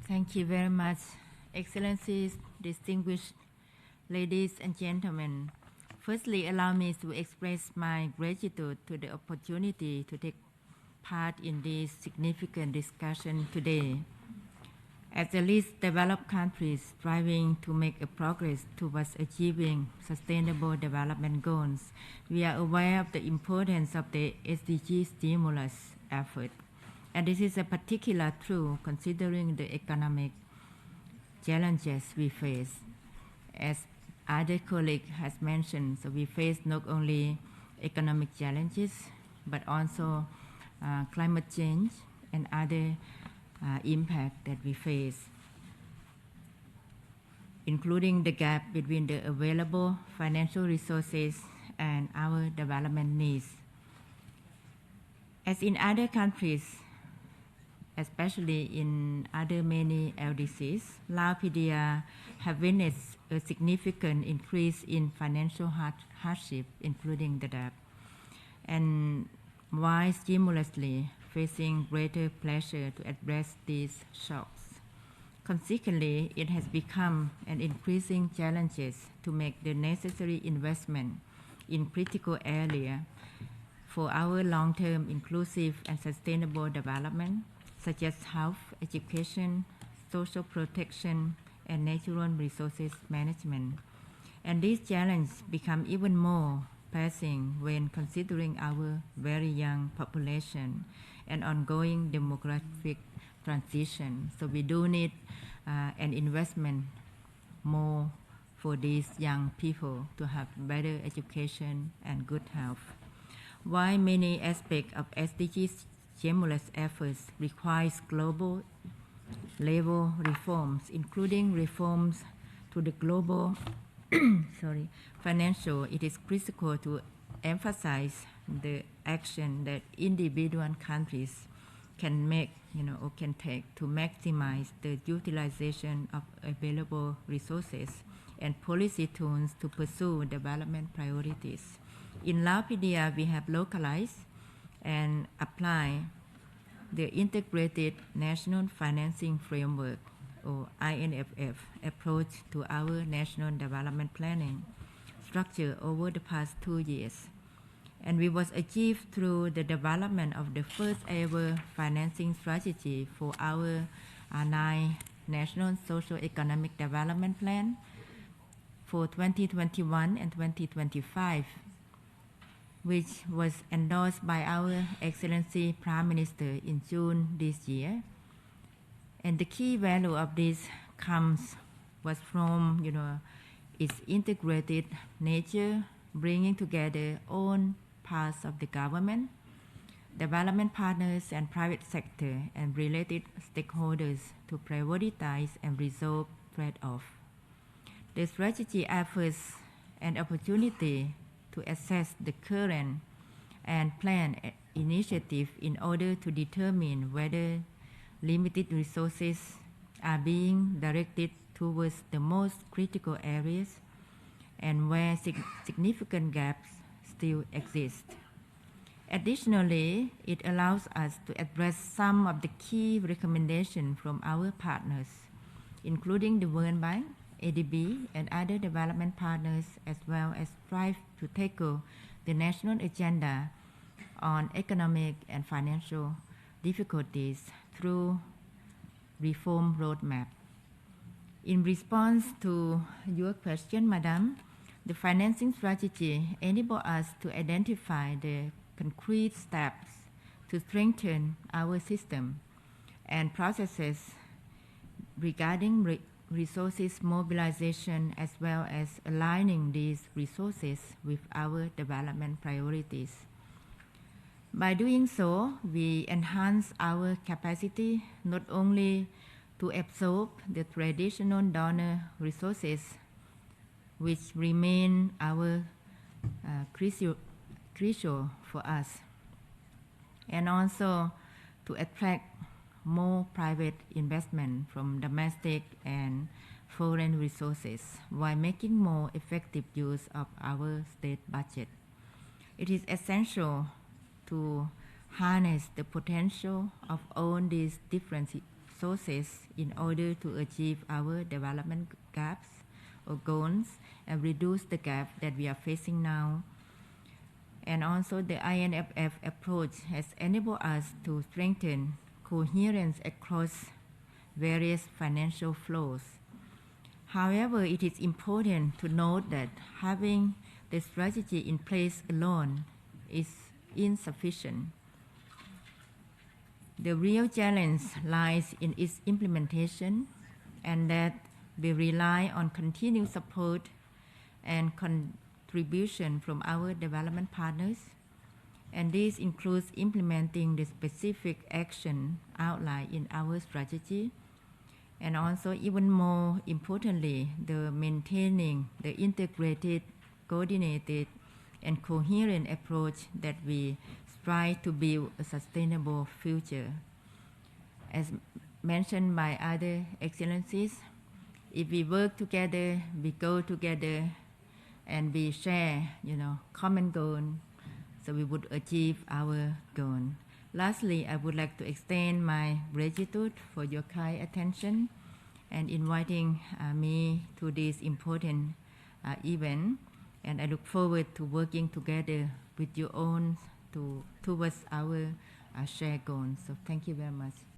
Thank you very much, Excellencies, distinguished ladies and gentlemen. Firstly, allow me to express my gratitude to the opportunity to take part in this significant discussion today. As the least developed countries striving to make a progress towards achieving sustainable development goals, we are aware of the importance of the SDG stimulus effort. And this is a particular true considering the economic challenges we face. As other colleague has mentioned, so we face not only economic challenges, but also climate change and other impact that we face, including the gap between the available financial resources and our development needs. As in other countries, especially in other many LDCs, Lao PDR have witnessed a significant increase in financial hardship, including the debt, and while stimulously facing greater pressure to address these shocks. Consequently, it has become an increasing challenge to make the necessary investment in critical areas for our long-term inclusive and sustainable development, such as health, education, social protection, and natural resources management. And these challenges become even more pressing when considering our very young population and ongoing demographic transition. So we do need an investment more for these young people to have better education and good health. While many aspects of SDGs stimulus efforts requires global level reforms, including reforms to the global financial, it is critical to emphasize the action that individual countries can make, or can take to maximize the utilization of available resources and policy tools to pursue development priorities. In Lao PDR, we have localized and apply the Integrated National Financing Framework, or INFF, approach to our national development planning structure over the past 2 years. And we was achieved through the development of the first ever financing strategy for our 9 National Socio-Economic Development Plan for 2021 and 2025, which was endorsed by our Excellency Prime Minister in June this year. And the key value of this was from, its integrated nature, bringing together all parts of the government, development partners and private sector and related stakeholders to prioritize and resolve trade-off. The strategy offers an opportunity to assess the current and planned initiative in order to determine whether limited resources are being directed towards the most critical areas and where significant gaps still exist. Additionally, it allows us to address some of the key recommendations from our partners, including the World Bank, ADB, and other development partners, as well as strive to tackle the national agenda on economic and financial difficulties through reform roadmap. In response to your question, Madam, the financing strategy enables us to identify the concrete steps to strengthen our system and processes regarding resources mobilization, as well as aligning these resources with our development priorities. By doing so, we enhance our capacity not only to absorb the traditional donor resources, which remain our crucial for us, and also to attract more private investment from domestic and foreign resources while making more effective use of our state budget. It is essential to harness the potential of all these different resources in order to achieve our development gaps or goals and reduce the gap that we are facing now. And also the INFF approach has enabled us to strengthen coherence across various financial flows. However, it is important to note that having the strategy in place alone is insufficient. The real challenge lies in its implementation, and that we rely on continued support and contribution from our development partners, and this includes implementing the specific action outlined in our strategy, and also even more importantly, the maintaining the integrated, coordinated, and coherent approach that we strive to build a sustainable future. As mentioned by other excellencies, if we work together, we go together, and we share, common goal, so we would achieve our goal. Lastly, I would like to extend my gratitude for your kind attention and inviting me to this important event. And I look forward to working together with you all towards our shared goals. So thank you very much.